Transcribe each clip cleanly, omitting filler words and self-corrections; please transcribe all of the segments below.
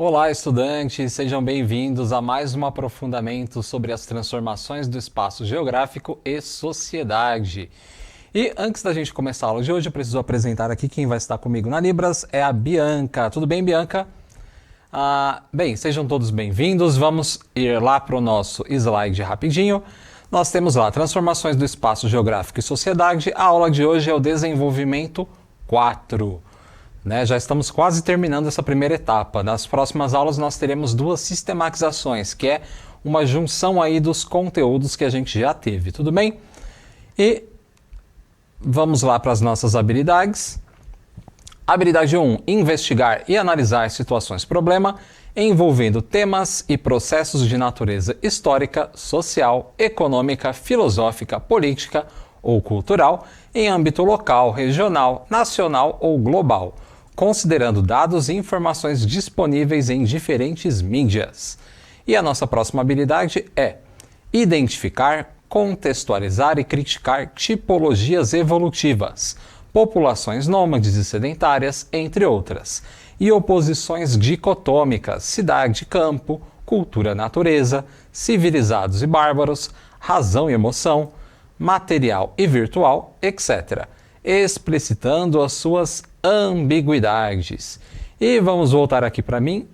Olá, estudantes! Sejam bem-vindos a mais um aprofundamento sobre as transformações do espaço geográfico e sociedade. E antes da gente começar a aula de hoje, eu preciso apresentar aqui quem vai estar comigo na Libras, é a Bianca. Tudo bem, Bianca? Bem, sejam todos bem-vindos. Vamos ir lá para o nosso slide rapidinho. Nós temos lá transformações do espaço geográfico e sociedade. A aula de hoje é o desenvolvimento 4. Já estamos quase terminando essa primeira etapa. Nas próximas aulas nós teremos duas sistematizações, que é uma junção aí dos conteúdos que a gente já teve, tudo bem? E vamos lá para as nossas habilidades. Habilidade 1, investigar e analisar situações-problema envolvendo temas e processos de natureza histórica, social, econômica, filosófica, política ou cultural em âmbito local, regional, nacional ou global, considerando dados e informações disponíveis em diferentes mídias. E a nossa próxima habilidade é identificar, contextualizar e criticar tipologias evolutivas, populações nômades e sedentárias, entre outras, e oposições dicotômicas, cidade-campo, cultura-natureza, civilizados e bárbaros, razão e emoção, material e virtual, etc., explicitando as suas ambiguidades. E vamos voltar aqui para mim.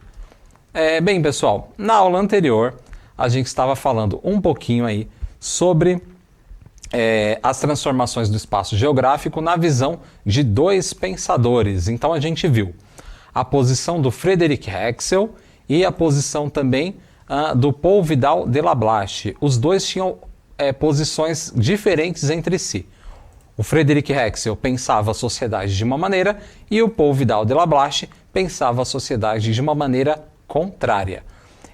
Bem, pessoal, na aula anterior a gente estava falando um pouquinho aí sobre as transformações do espaço geográfico na visão de dois pensadores. Então a gente viu a posição do Frederic Hexel e a posição também do Paul Vidal de Lablache. Os dois tinham posições diferentes entre si. O Frederic Hexel pensava a sociedade de uma maneira e o Paul Vidal de Lablache pensava a sociedade de uma maneira contrária.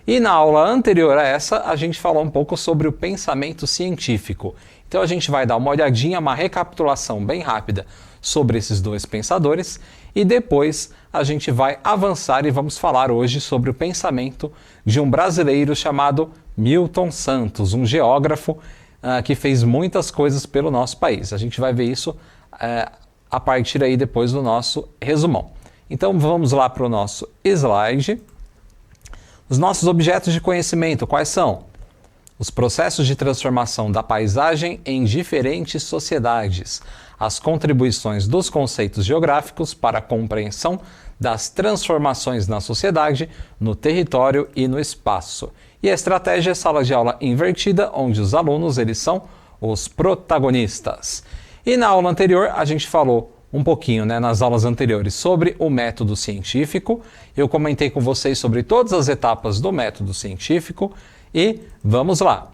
E na aula anterior a essa, a gente falou um pouco sobre o pensamento científico. Então a gente vai dar uma olhadinha, uma recapitulação bem rápida sobre esses dois pensadores e depois a gente vai avançar e vamos falar hoje sobre o pensamento de um brasileiro chamado Milton Santos, um geógrafo que fez muitas coisas pelo nosso país. A gente vai ver isso a partir aí depois do nosso resumão. Então vamos lá para o nosso slide. Os nossos objetos de conhecimento, quais são? Os processos de transformação da paisagem em diferentes sociedades, as contribuições dos conceitos geográficos para a compreensão das transformações na sociedade, no território e no espaço. E a estratégia é sala de aula invertida, onde os alunos eles são os protagonistas. E na aula anterior a gente falou um pouquinho, nas aulas anteriores, sobre o método científico. Eu comentei com vocês sobre todas as etapas do método científico e vamos lá.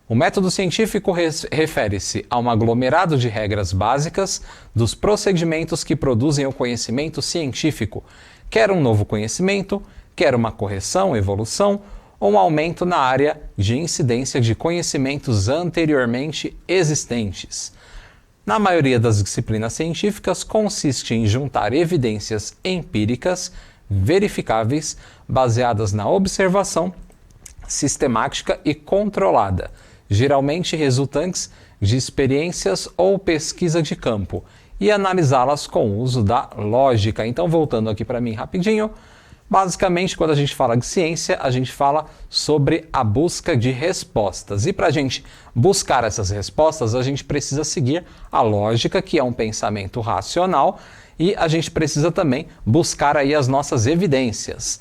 O método científico refere-se a um aglomerado de regras básicas dos procedimentos que produzem o conhecimento científico, quer um novo conhecimento, quer uma correção, evolução, ou um aumento na área de incidência de conhecimentos anteriormente existentes. Na maioria das disciplinas científicas, consiste em juntar evidências empíricas, verificáveis, baseadas na observação, sistemática e controlada, geralmente resultantes de experiências ou pesquisa de campo, e analisá-las com o uso da lógica. Então, voltando aqui para mim rapidinho, basicamente, quando a gente fala de ciência, a gente fala sobre a busca de respostas. E para a gente buscar essas respostas, a gente precisa seguir a lógica, que é um pensamento racional, e a gente precisa também buscar aí as nossas evidências.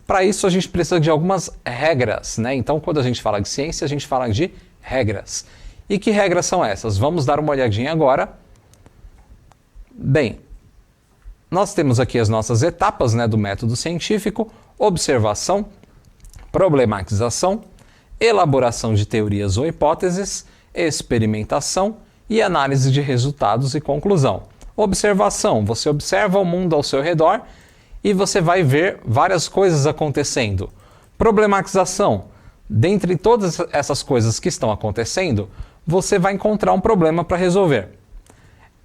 Para isso, a gente precisa de algumas regras, Então, quando a gente fala de ciência, a gente fala de regras. E que regras são essas? Vamos dar uma olhadinha agora. Bem, nós temos aqui as nossas etapas do método científico: observação, problematização, elaboração de teorias ou hipóteses, experimentação e análise de resultados e conclusão. Observação: você observa o mundo ao seu redor e você vai ver várias coisas acontecendo. Problematização: dentre todas essas coisas que estão acontecendo, você vai encontrar um problema para resolver.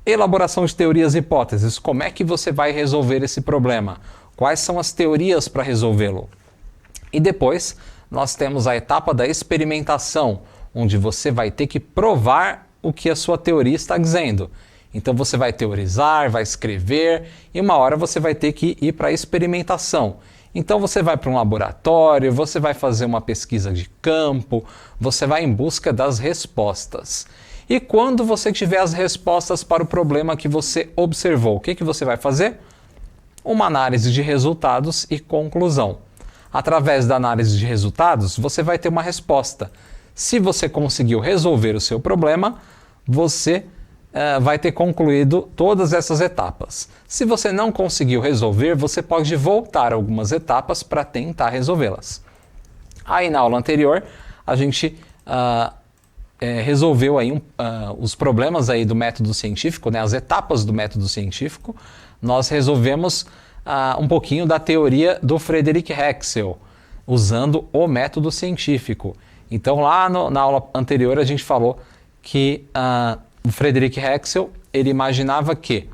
Elaboração de teorias e hipóteses: como é que você vai resolver esse problema? Quais são as teorias para resolvê-lo? E depois, nós temos a etapa da experimentação, onde você vai ter que provar o que a sua teoria está dizendo. Então você vai teorizar, vai escrever, e uma hora você vai ter que ir para a experimentação. Então você vai para um laboratório, você vai fazer uma pesquisa de campo, você vai em busca das respostas. E quando você tiver as respostas para o problema que você observou, o que você vai fazer? Uma análise de resultados e conclusão. Através da análise de resultados, você vai ter uma resposta. Se você conseguiu resolver o seu problema, você vai ter concluído todas essas etapas. Se você não conseguiu resolver, você pode voltar algumas etapas para tentar resolvê-las. Aí na aula anterior, a gente resolveu aí os problemas aí do método científico, né, as etapas do método científico. Nós resolvemos um pouquinho da teoria do Frederick Hexel, usando o método científico. Então lá na aula anterior a gente falou que o Frederick Hexel, ele imaginava que,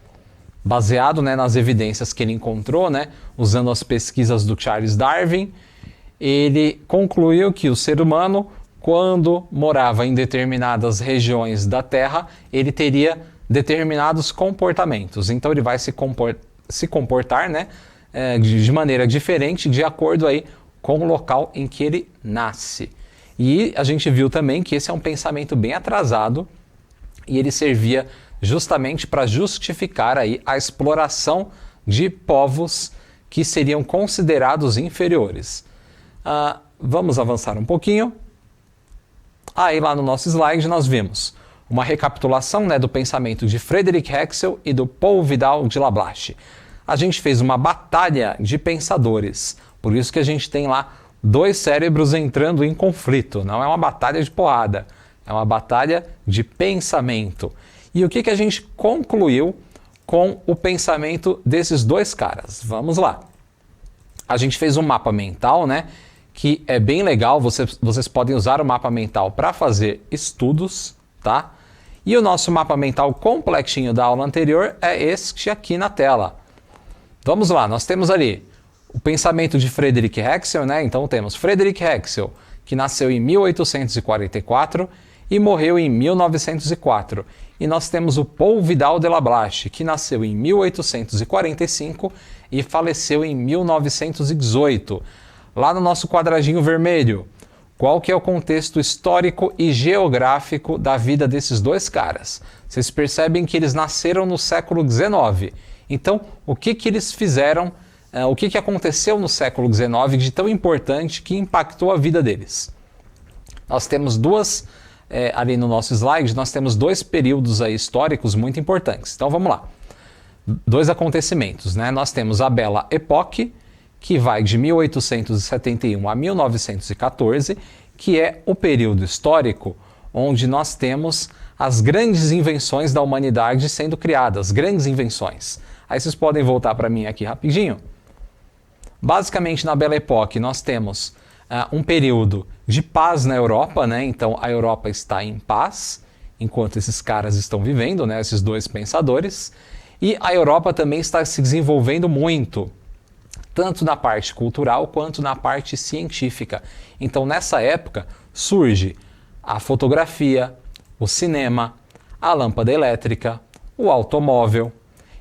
baseado, né, nas evidências que ele encontrou, né, usando as pesquisas do Charles Darwin, ele concluiu que o ser humano, quando morava em determinadas regiões da Terra, ele teria determinados comportamentos. Então ele vai se comportar, né, de maneira diferente de acordo aí com o local em que ele nasce. E a gente viu também que esse é um pensamento bem atrasado e ele servia justamente para justificar aí a exploração de povos que seriam considerados inferiores. Vamos avançar um pouquinho. Aí lá no nosso slide nós vimos uma recapitulação, né, do pensamento de Frederick Hexel e do Paul Vidal de Lablache. A gente fez uma batalha de pensadores, por isso que a gente tem lá dois cérebros entrando em conflito. Não é uma batalha de porrada, é uma batalha de pensamento. E o que a gente concluiu com o pensamento desses dois caras? Vamos lá. A gente fez um mapa mental, né? Que é bem legal, vocês podem usar o mapa mental para fazer estudos, tá? E o nosso mapa mental completinho da aula anterior é este aqui na tela. Vamos lá, nós temos ali o pensamento de Frederick Hexel, né? Então temos Frederick Hexel, que nasceu em 1844 e morreu em 1904. E nós temos o Paul Vidal de Lablache, que nasceu em 1845 e faleceu em 1918. Lá no nosso quadradinho vermelho, qual que é o contexto histórico e geográfico da vida desses dois caras? Vocês percebem que eles nasceram no século XIX. Então, o que eles fizeram, o que aconteceu no século XIX de tão importante que impactou a vida deles? Nós temos ali no nosso slide, nós temos dois períodos aí históricos muito importantes. Então, vamos lá. Dois acontecimentos, né? Nós temos a Belle Époque, que vai de 1871 a 1914, que é o período histórico onde nós temos as grandes invenções da humanidade sendo criadas, grandes invenções. Aí vocês podem voltar para mim aqui rapidinho. Basicamente, na Belle Époque, nós temos um período de paz na Europa, né? Então, a Europa está em paz, enquanto esses caras estão vivendo, né? Esses dois pensadores. E a Europa também está se desenvolvendo muito, tanto na parte cultural quanto na parte científica. Então, nessa época, surge a fotografia, o cinema, a lâmpada elétrica, o automóvel.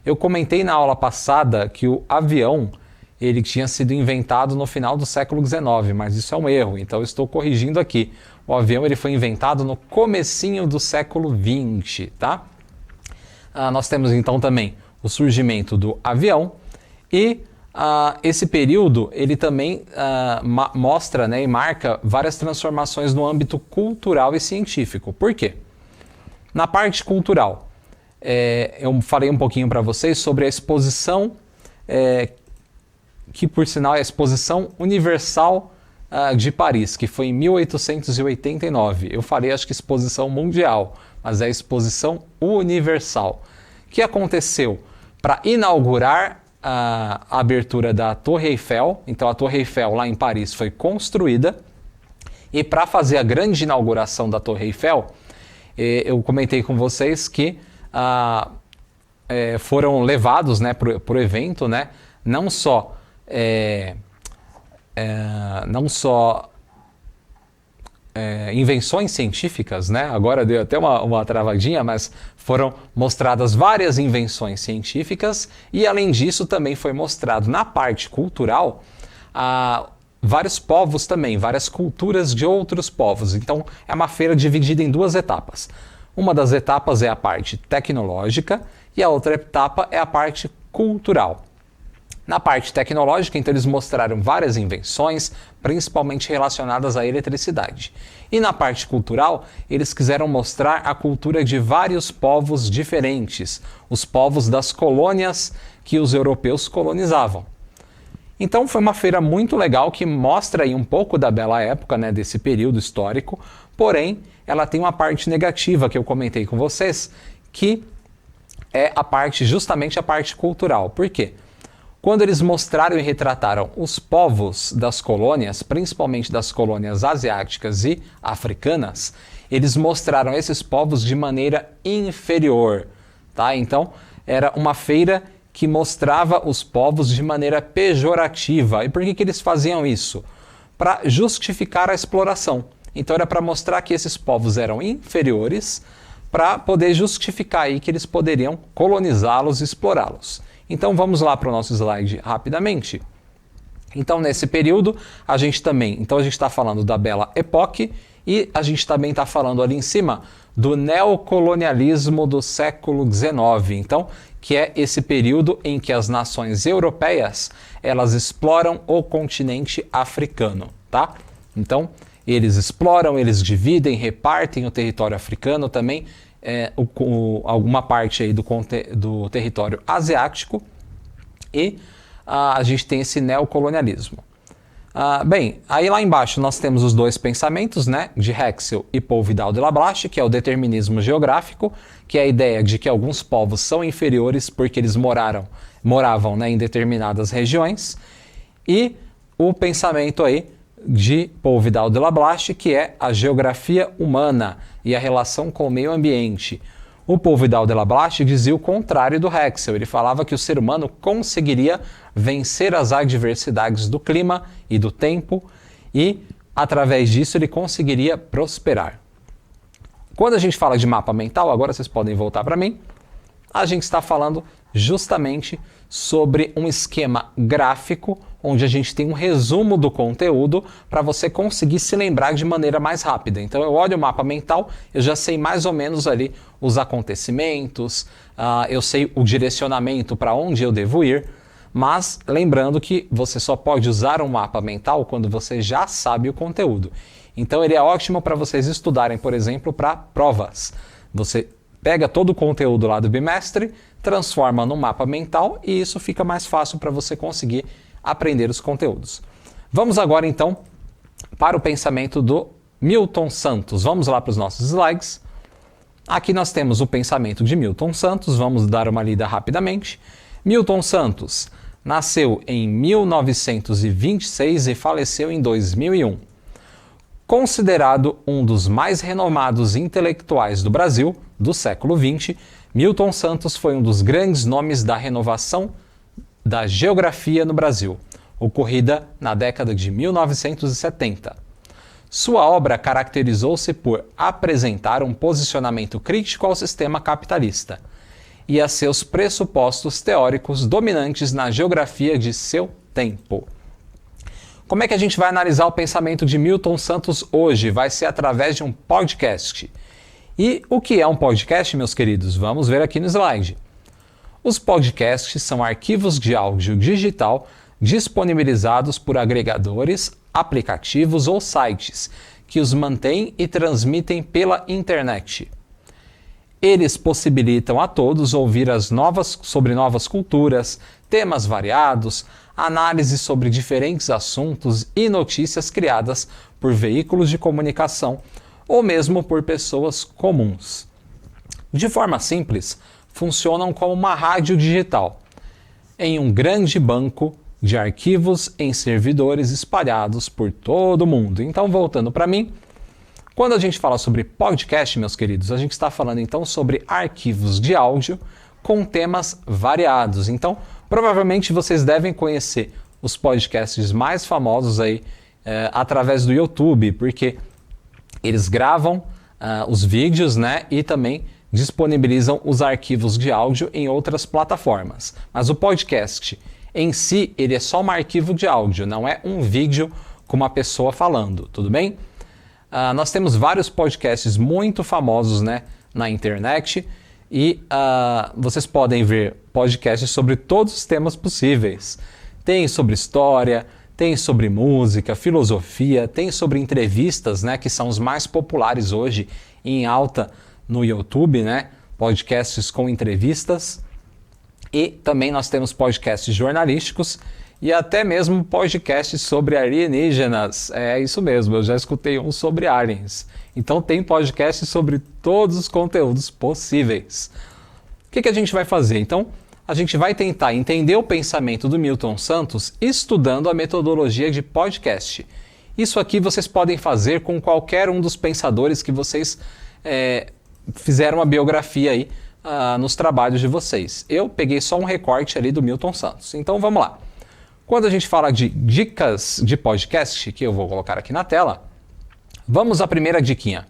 Eu comentei na aula passada que o avião ele tinha sido inventado no final do século XIX, mas isso é um erro, então eu estou corrigindo aqui. O avião ele foi inventado no comecinho do século XX, tá? Nós temos então também o surgimento do avião e esse período ele também mostra, né, e marca várias transformações no âmbito cultural e científico. Por quê? Na parte cultural, eu falei um pouquinho para vocês sobre a exposição, que por sinal é a Exposição Universal de Paris, que foi em 1889. Eu falei, acho que Exposição Mundial, mas é a Exposição Universal, que aconteceu para inaugurar a abertura da Torre Eiffel. Então a Torre Eiffel lá em Paris foi construída, e para fazer a grande inauguração da Torre Eiffel, eu comentei com vocês que foram levados, né, para o evento, né, não só invenções científicas, né? Agora deu até uma travadinha, mas foram mostradas várias invenções científicas e, além disso, também foi mostrado na parte cultural vários povos também, várias culturas de outros povos. Então é uma feira dividida em duas etapas. Uma das etapas é a parte tecnológica e a outra etapa é a parte cultural. Na parte tecnológica, então, eles mostraram várias invenções, principalmente relacionadas à eletricidade. E na parte cultural, eles quiseram mostrar a cultura de vários povos diferentes, os povos das colônias que os europeus colonizavam. Então foi uma feira muito legal que mostra aí um pouco da bela época, né, desse período histórico, porém ela tem uma parte negativa que eu comentei com vocês, que é justamente a parte cultural. Por quê? Quando eles mostraram e retrataram os povos das colônias, principalmente das colônias asiáticas e africanas, eles mostraram esses povos de maneira inferior, tá? Então, era uma feira que mostrava os povos de maneira pejorativa. E por que eles faziam isso? Para justificar a exploração. Então, era para mostrar que esses povos eram inferiores, para poder justificar aí que eles poderiam colonizá-los e explorá-los. Então vamos lá para o nosso slide rapidamente. Então nesse período a gente está falando da Belle Époque e a gente também está falando ali em cima do neocolonialismo do século XIX. Então, que é esse período em que as nações europeias elas exploram o continente africano, tá? Então eles exploram, eles dividem, repartem o território africano também. Alguma parte aí do território asiático e a gente tem esse neocolonialismo. Bem, aí lá embaixo nós temos os dois pensamentos, né, de Hexel e Paul Vidal de Lablache, que é o determinismo geográfico, que é a ideia de que alguns povos são inferiores porque eles moravam, né, em determinadas regiões, e o pensamento aí de Paul Vidal de Lablache, que é a geografia humana e a relação com o meio ambiente. O Paul Vidal de Lablache dizia o contrário do Hexel. Ele falava que o ser humano conseguiria vencer as adversidades do clima e do tempo e, através disso, ele conseguiria prosperar. Quando a gente fala de mapa mental, agora vocês podem voltar para mim, a gente está falando justamente sobre um esquema gráfico onde a gente tem um resumo do conteúdo para você conseguir se lembrar de maneira mais rápida. Então eu olho o mapa mental, eu já sei mais ou menos ali os acontecimentos, eu sei o direcionamento para onde eu devo ir, mas lembrando que você só pode usar um mapa mental quando você já sabe o conteúdo. Então ele é ótimo para vocês estudarem, por exemplo, para provas. Você pega todo o conteúdo lá do bimestre, transforma no mapa mental e isso fica mais fácil para você conseguir aprender os conteúdos. Vamos agora então para o pensamento do Milton Santos. Vamos lá para os nossos slides. Aqui nós temos o pensamento de Milton Santos, vamos dar uma lida rapidamente. Milton Santos nasceu em 1926 e faleceu em 2001. Considerado um dos mais renomados intelectuais do Brasil do século XX, Milton Santos foi um dos grandes nomes da renovação da geografia no Brasil, ocorrida na década de 1970. Sua obra caracterizou-se por apresentar um posicionamento crítico ao sistema capitalista e a seus pressupostos teóricos dominantes na geografia de seu tempo. Como é que a gente vai analisar o pensamento de Milton Santos hoje? Vai ser através de um podcast. E o que é um podcast, meus queridos? Vamos ver aqui no slide. Os podcasts são arquivos de áudio digital disponibilizados por agregadores, aplicativos ou sites que os mantêm e transmitem pela internet. Eles possibilitam a todos ouvir sobre novas culturas, temas variados, análises sobre diferentes assuntos e notícias criadas por veículos de comunicação ou mesmo por pessoas comuns. De forma simples, funcionam como uma rádio digital, em um grande banco de arquivos em servidores espalhados por todo o mundo. Então, voltando para mim, quando a gente fala sobre podcast, meus queridos, a gente está falando então sobre arquivos de áudio com temas variados. Então, provavelmente vocês devem conhecer os podcasts mais famosos aí através do YouTube, porque eles gravam os vídeos, né, e também disponibilizam os arquivos de áudio em outras plataformas. Mas o podcast, Em si, ele é só um arquivo de áudio, não é um vídeo com uma pessoa falando, tudo bem? Nós temos vários podcasts muito famosos, né, na internet e vocês podem ver podcasts sobre todos os temas possíveis. Tem sobre história, tem sobre música, filosofia, tem sobre entrevistas, né, que são os mais populares hoje em alta no YouTube, né, podcasts com entrevistas. E também nós temos podcasts jornalísticos e até mesmo podcasts sobre alienígenas. É isso mesmo, eu já escutei um sobre aliens. Então tem podcasts sobre todos os conteúdos possíveis. O que a gente vai fazer? Então, a gente vai tentar entender o pensamento do Milton Santos estudando a metodologia de podcast. Isso aqui vocês podem fazer com qualquer um dos pensadores que vocês fizeram a biografia aí nos trabalhos de vocês. Eu peguei só um recorte ali do Milton Santos. Então vamos lá. Quando a gente fala de dicas de podcast, que eu vou colocar aqui na tela, vamos à primeira diquinha.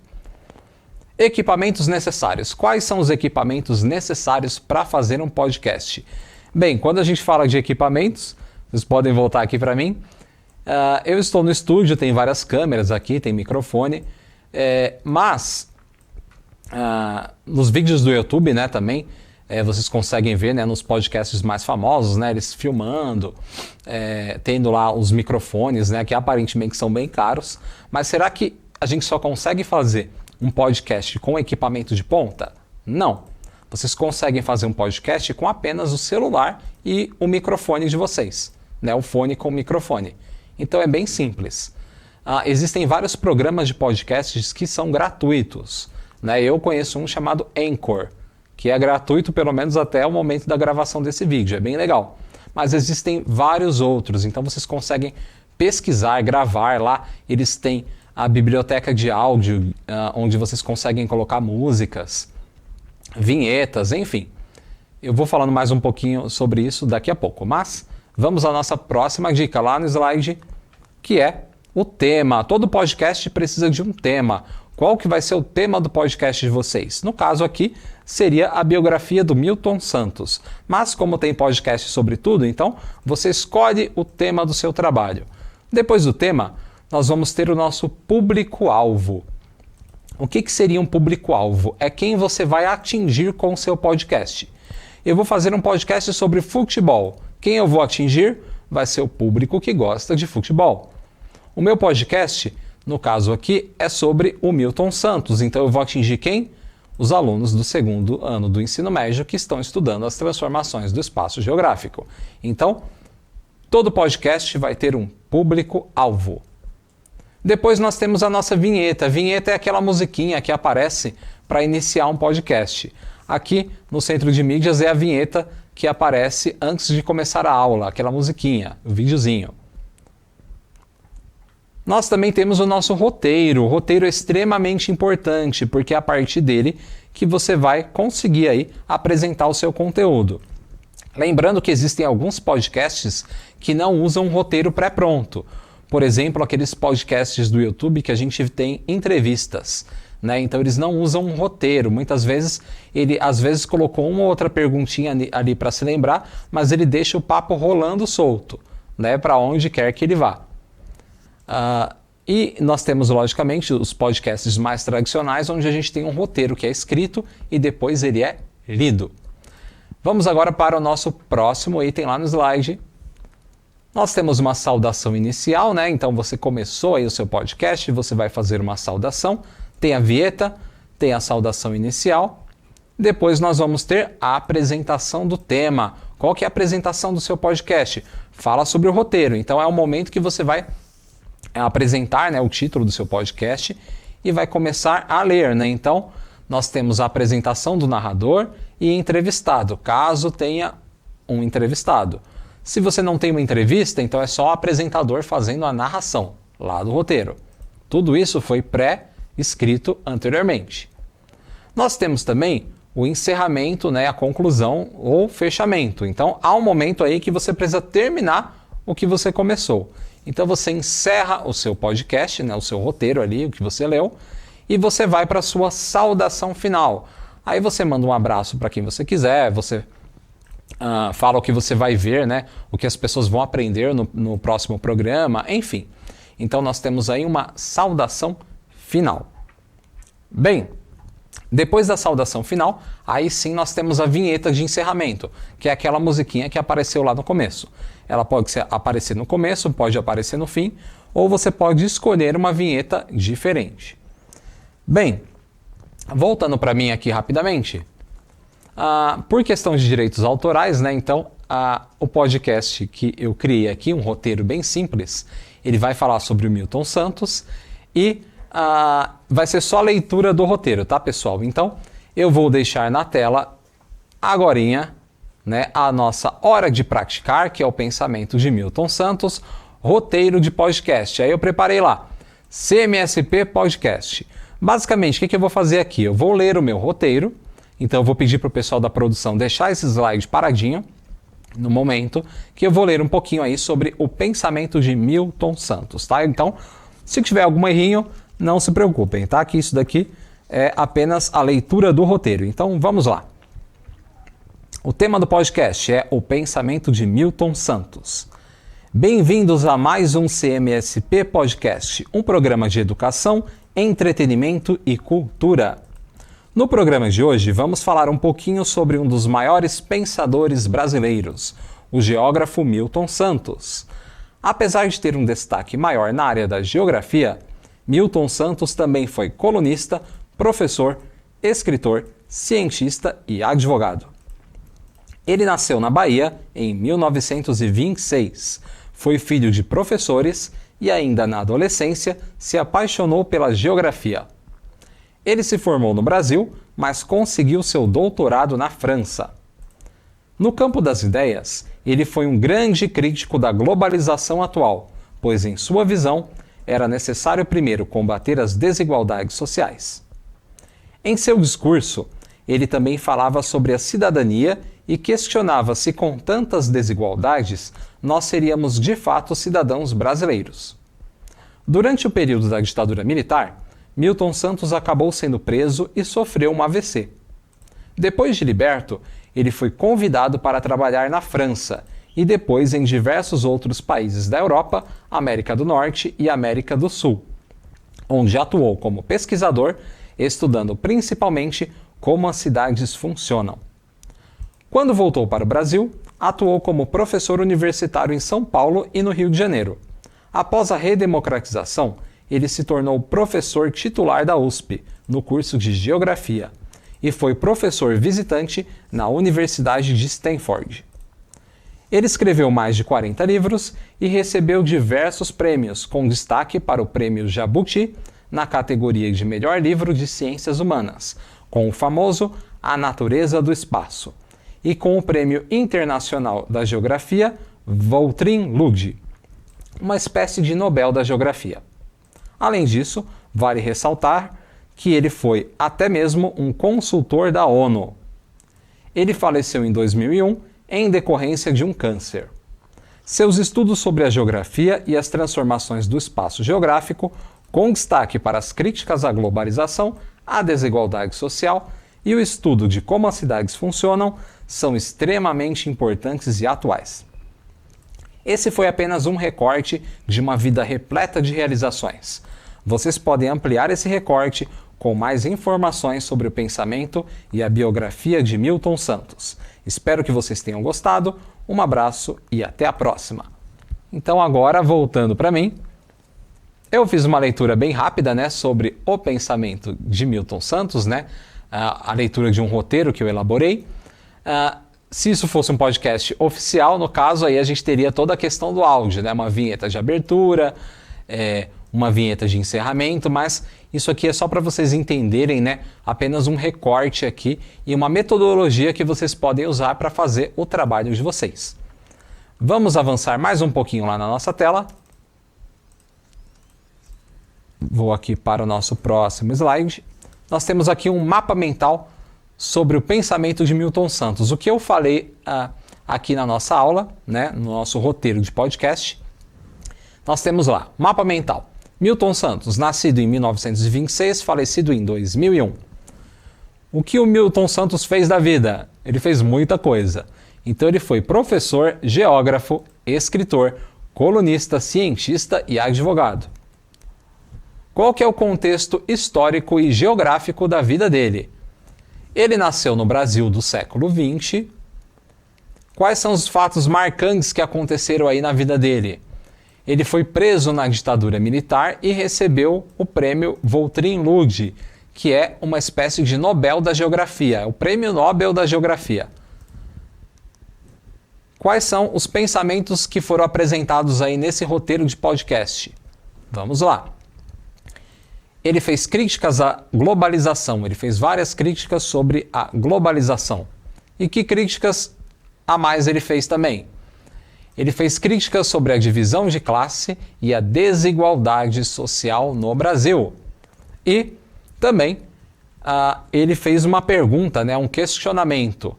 Equipamentos necessários. Quais são os equipamentos necessários para fazer um podcast? Bem, quando a gente fala de equipamentos, vocês podem voltar aqui para mim. Eu estou no estúdio, tem várias câmeras aqui, tem microfone, mas nos vídeos do YouTube, né, também, vocês conseguem ver, né, nos podcasts mais famosos, né, eles filmando, tendo lá os microfones, né, que aparentemente são bem caros. Mas será que a gente só consegue fazer um podcast com equipamento de ponta? Não. Vocês conseguem fazer um podcast com apenas o celular e o microfone de vocês, né, o fone com o microfone. Então é bem simples. Existem vários programas de podcasts que são gratuitos. Né? Eu conheço um chamado Anchor, que é gratuito pelo menos até o momento da gravação desse vídeo, é bem legal. Mas existem vários outros, então vocês conseguem pesquisar, gravar lá. Eles têm a biblioteca de áudio, onde vocês conseguem colocar músicas, vinhetas, enfim. Eu vou falando mais um pouquinho sobre isso daqui a pouco, mas vamos à nossa próxima dica lá no slide, que é o tema. Todo podcast precisa de um tema. Qual que vai ser o tema do podcast de vocês? No caso aqui, seria a biografia do Milton Santos. Mas como tem podcast sobre tudo, então você escolhe o tema do seu trabalho. Depois do tema, nós vamos ter o nosso público-alvo. O que seria um público-alvo? É quem você vai atingir com o seu podcast. Eu vou fazer um podcast sobre futebol. Quem eu vou atingir? Vai ser o público que gosta de futebol. O meu podcast, no caso aqui, é sobre o Milton Santos. Então eu vou atingir quem? Os alunos do segundo ano do ensino médio que estão estudando as transformações do espaço geográfico. Então, todo podcast vai ter um público-alvo. Depois nós temos a nossa vinheta. A vinheta é aquela musiquinha que aparece para iniciar um podcast. Aqui no centro de mídias é a vinheta que aparece antes de começar a aula, aquela musiquinha, o videozinho. Nós também temos o nosso roteiro. O roteiro é extremamente importante, porque é a partir dele que você vai conseguir aí apresentar o seu conteúdo. Lembrando que existem alguns podcasts que não usam um roteiro pré-pronto. Por exemplo, aqueles podcasts do YouTube que a gente tem entrevistas, né? Então eles não usam um roteiro. Muitas vezes ele às vezes colocou uma ou outra perguntinha ali para se lembrar, mas ele deixa o papo rolando solto, né? Para onde quer que ele vá. E nós temos, logicamente, os podcasts mais tradicionais, onde a gente tem um roteiro que é escrito e depois ele é lido. Vamos agora para o nosso próximo item lá no slide. Nós temos uma saudação inicial, né? Então você começou aí o seu podcast, você vai fazer uma saudação. Tem a vinheta, tem a saudação inicial. Depois nós vamos ter a apresentação do tema. Qual que é a apresentação do seu podcast? Fala sobre o roteiro. Então é o momento que você vai apresentar, né, o título do seu podcast e vai começar a ler, né? Então, nós temos a apresentação do narrador e entrevistado, caso tenha um entrevistado. Se você não tem uma entrevista, então é só o apresentador fazendo a narração lá do roteiro. Tudo isso foi pré-escrito anteriormente. Nós temos também o encerramento, né, a conclusão ou fechamento. Então, há um momento aí que você precisa terminar o que você começou. Então você encerra o seu podcast, né, o seu roteiro ali, o que você leu, e você vai para a sua saudação final. Aí você manda um abraço para quem você quiser, você fala o que você vai ver, né? O que as pessoas vão aprender no próximo programa, enfim. Então nós temos aí uma saudação final. Bem, depois da saudação final, aí sim nós temos a vinheta de encerramento, que é aquela musiquinha que apareceu lá no começo. Ela pode aparecer no começo, pode aparecer no fim, ou você pode escolher uma vinheta diferente. Bem, voltando para mim aqui rapidamente, por questão de direitos autorais, né, então o podcast que eu criei aqui, um roteiro bem simples, ele vai falar sobre o Milton Santos e vai ser só a leitura do roteiro, tá, pessoal? Então, eu vou deixar na tela agorinha, né, a nossa hora de praticar, que é o pensamento de Milton Santos, roteiro de podcast. Aí eu preparei lá, CMSP Podcast. Basicamente, o que eu vou fazer aqui? Eu vou ler o meu roteiro, então eu vou pedir para o pessoal da produção deixar esse slide paradinho, no momento, que eu vou ler um pouquinho aí sobre o pensamento de Milton Santos, tá? Então, se tiver algum errinho, não se preocupem, tá? Que isso daqui é apenas a leitura do roteiro. Então, vamos lá. O tema do podcast é o pensamento de Milton Santos. Bem-vindos a mais um CMSP Podcast, um programa de educação, entretenimento e cultura. No programa de hoje, vamos falar um pouquinho sobre um dos maiores pensadores brasileiros, o geógrafo Milton Santos. Apesar de ter um destaque maior na área da geografia, Milton Santos também foi colunista, professor, escritor, cientista e advogado. Ele nasceu na Bahia em 1926, foi filho de professores e ainda na adolescência se apaixonou pela geografia. Ele se formou no Brasil, mas conseguiu seu doutorado na França. No campo das ideias, ele foi um grande crítico da globalização atual, pois, em sua visão, era necessário primeiro combater as desigualdades sociais. Em seu discurso, ele também falava sobre a cidadania e questionava se, com tantas desigualdades, nós seríamos de fato cidadãos brasileiros. Durante o período da ditadura militar, Milton Santos acabou sendo preso e sofreu um AVC. Depois de liberto, ele foi convidado para trabalhar na França e depois em diversos outros países da Europa, América do Norte e América do Sul, onde atuou como pesquisador, estudando principalmente como as cidades funcionam. Quando voltou para o Brasil, atuou como professor universitário em São Paulo e no Rio de Janeiro. Após a redemocratização, ele se tornou professor titular da USP, no curso de Geografia, e foi professor visitante na Universidade de Stanford. Ele escreveu mais de 40 livros e recebeu diversos prêmios, com destaque para o Prêmio Jabuti, na categoria de Melhor Livro de Ciências Humanas, com o famoso A Natureza do Espaço, e com o Prêmio Internacional da Geografia Vautrin Lud, uma espécie de Nobel da Geografia. Além disso, vale ressaltar que ele foi até mesmo um consultor da ONU. Ele faleceu em 2001 em decorrência de um câncer. Seus estudos sobre a geografia e as transformações do espaço geográfico, com destaque para as críticas à globalização, à desigualdade social e o estudo de como as cidades funcionam, são extremamente importantes e atuais. Esse foi apenas um recorte de uma vida repleta de realizações. Vocês podem ampliar esse recorte com mais informações sobre o pensamento e a biografia de Milton Santos. Espero que vocês tenham gostado, um abraço e até a próxima. Então agora, voltando para mim, eu fiz uma leitura bem rápida, né, sobre o pensamento de Milton Santos, né, a leitura de um roteiro que eu elaborei. Se isso fosse um podcast oficial, no caso, aí a gente teria toda a questão do áudio, né, uma vinheta de abertura, uma vinheta de encerramento, mas isso aqui é só para vocês entenderem, né, apenas um recorte aqui e uma metodologia que vocês podem usar para fazer o trabalho de vocês. Vamos avançar mais um pouquinho lá na nossa tela. Vou aqui para o nosso próximo slide. Nós temos aqui um mapa mental sobre o pensamento de Milton Santos. O que eu falei aqui na nossa aula, né, no nosso roteiro de podcast, nós temos lá, mapa mental. Milton Santos, nascido em 1926, falecido em 2001. O que o Milton Santos fez da vida? Ele fez muita coisa. Então ele foi professor, geógrafo, escritor, colunista, cientista e advogado. Qual que é o contexto histórico e geográfico da vida dele? Ele nasceu no Brasil do século XX. Quais são os fatos marcantes que aconteceram aí na vida dele? Ele foi preso na ditadura militar e recebeu o prêmio Vautrin Lud, que é uma espécie de Nobel da Geografia, o Prêmio Nobel da Geografia. Quais são os pensamentos que foram apresentados aí nesse roteiro de podcast? Vamos lá. Ele fez críticas à globalização, ele fez várias críticas sobre a globalização. E que críticas a mais ele fez também? Ele fez críticas sobre a divisão de classe e a desigualdade social no Brasil. E também ele fez uma pergunta, um questionamento.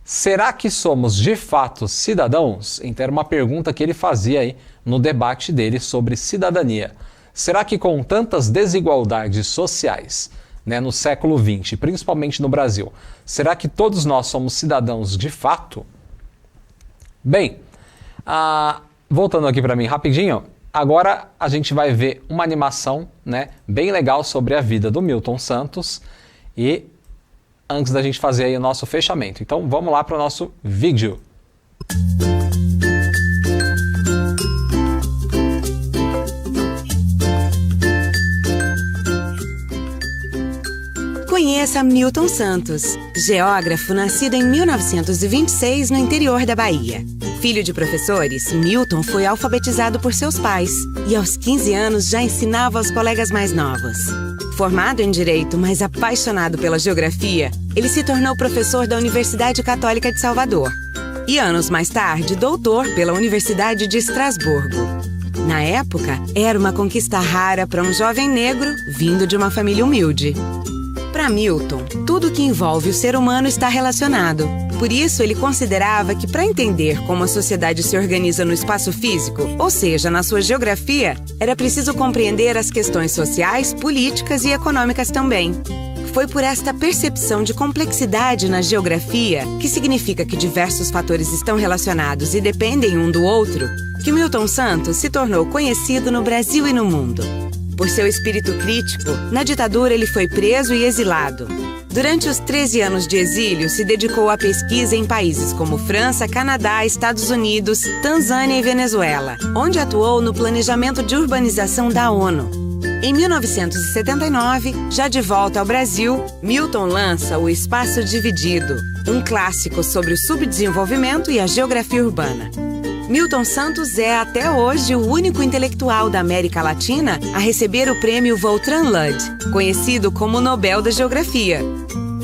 Será que somos de fato cidadãos? Então era uma pergunta que ele fazia aí no debate dele sobre cidadania. Será que com tantas desigualdades sociais, no século XX, principalmente no Brasil, será que todos nós somos cidadãos de fato? Bem, voltando aqui para mim rapidinho, agora a gente vai ver uma animação bem legal sobre a vida do Milton Santos e antes da gente fazer aí o nosso fechamento. Então vamos lá para o nosso vídeo. Conheça Milton Santos, geógrafo nascido em 1926 no interior da Bahia. Filho de professores, Milton foi alfabetizado por seus pais e aos 15 anos já ensinava aos colegas mais novos. Formado em Direito, mas apaixonado pela geografia, ele se tornou professor da Universidade Católica de Salvador e anos mais tarde, doutor pela Universidade de Estrasburgo. Na época, era uma conquista rara para um jovem negro vindo de uma família humilde. Para Milton, tudo que envolve o ser humano está relacionado. Por isso, ele considerava que para entender como a sociedade se organiza no espaço físico, ou seja, na sua geografia, era preciso compreender as questões sociais, políticas e econômicas também. Foi por esta percepção de complexidade na geografia, que significa que diversos fatores estão relacionados e dependem um do outro, que Milton Santos se tornou conhecido no Brasil e no mundo. Por seu espírito crítico, na ditadura ele foi preso e exilado. Durante os 13 anos de exílio, se dedicou à pesquisa em países como França, Canadá, Estados Unidos, Tanzânia e Venezuela, onde atuou no planejamento de urbanização da ONU. Em 1979, já de volta ao Brasil, Milton lança O Espaço Dividido, um clássico sobre o subdesenvolvimento e a geografia urbana. Milton Santos é até hoje o único intelectual da América Latina a receber o prêmio Vautrin Lud, conhecido como Nobel da Geografia.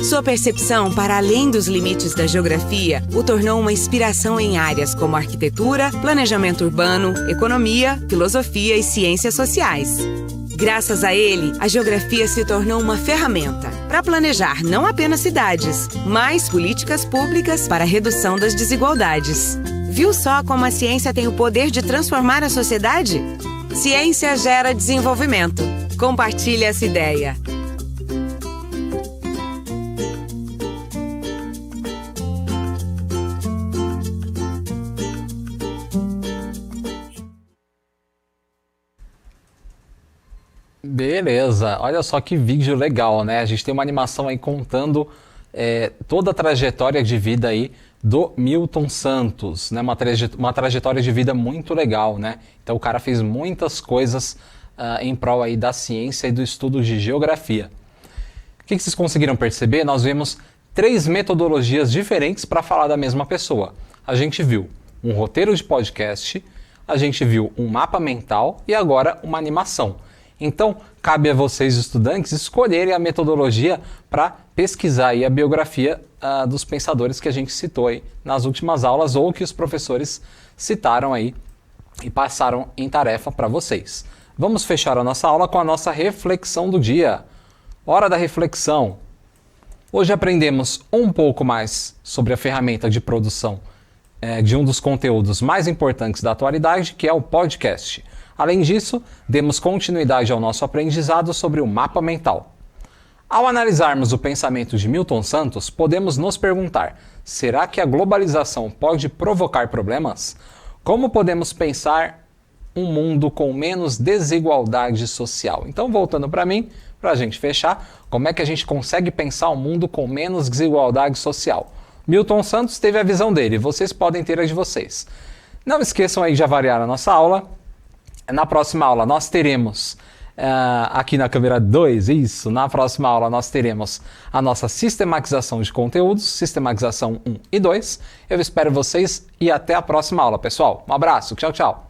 Sua percepção para além dos limites da geografia o tornou uma inspiração em áreas como arquitetura, planejamento urbano, economia, filosofia e ciências sociais. Graças a ele, a geografia se tornou uma ferramenta para planejar não apenas cidades, mas políticas públicas para a redução das desigualdades. Viu só como a ciência tem o poder de transformar a sociedade? Ciência gera desenvolvimento. Compartilhe essa ideia. Beleza, olha só que vídeo legal, né? A gente tem uma animação aí contando toda a trajetória de vida aí do Milton Santos, né? Uma trajetória de vida muito legal, né? Então o cara fez muitas coisas em prol aí da ciência e do estudo de geografia. O que vocês conseguiram perceber? Nós vemos 3 metodologias diferentes para falar da mesma pessoa. A gente viu um roteiro de podcast, a gente viu um mapa mental e agora uma animação. Então, cabe a vocês, estudantes, escolherem a metodologia para pesquisar aí a biografia dos pensadores que a gente citou aí nas últimas aulas ou que os professores citaram aí e passaram em tarefa para vocês. Vamos fechar a nossa aula com a nossa reflexão do dia. Hora da reflexão. Hoje aprendemos um pouco mais sobre a ferramenta de produção de um dos conteúdos mais importantes da atualidade, que é o podcast. Além disso, demos continuidade ao nosso aprendizado sobre o mapa mental. Ao analisarmos o pensamento de Milton Santos, podemos nos perguntar: será que a globalização pode provocar problemas? Como podemos pensar um mundo com menos desigualdade social? Então, voltando para mim, para a gente fechar, como é que a gente consegue pensar um mundo com menos desigualdade social? Milton Santos teve a visão dele, vocês podem ter a de vocês. Não esqueçam aí de avaliar a nossa aula. Na próxima aula nós teremos, aqui na câmera 2, isso, na próxima aula nós teremos a nossa sistematização de conteúdos, sistematização 1 e 2. Eu espero vocês e até a próxima aula, pessoal. Um abraço, tchau, tchau.